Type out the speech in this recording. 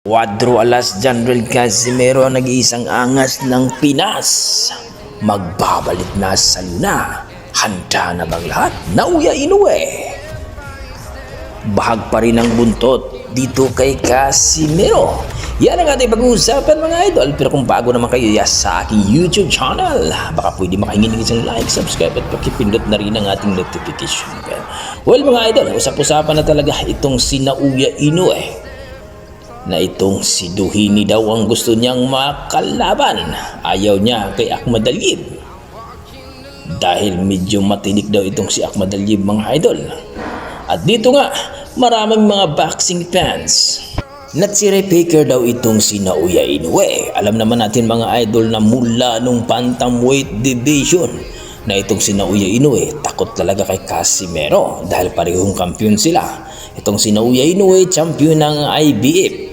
Cuadro alas General Casimero ang nag-iisang angas ng Pinas. Magbabalik na sa Luna. Handa na bang lahat? Nauya Inoue. Bahag pa rin ang buntot dito kay Casimero. Yan ang ating pag-uusapan mga idol. Pero kung bago naman kayo sa aking YouTube channel, baka pwede makaingin ng isang like, subscribe at pakipindot na rin ang ating notification bell. Well mga idol, usap-usapan na talaga itong si Nauya Inoue. Na itong si Duhini daw ang gusto niyang makalaban. Ayaw niya kay Ahmad Aliyib. Dahil medyo matinik daw itong si Ahmad Aliyib mga idol. At dito nga, maraming mga boxing fans. Natsire-faker daw itong si Nauya Inoue. Alam naman natin mga idol na mula nung bantamweight division na itong si Nauya Inoue takot talaga kay Casimero dahil parehong kampiyon sila. Itong si Nauya Inoue, champion ng IBF.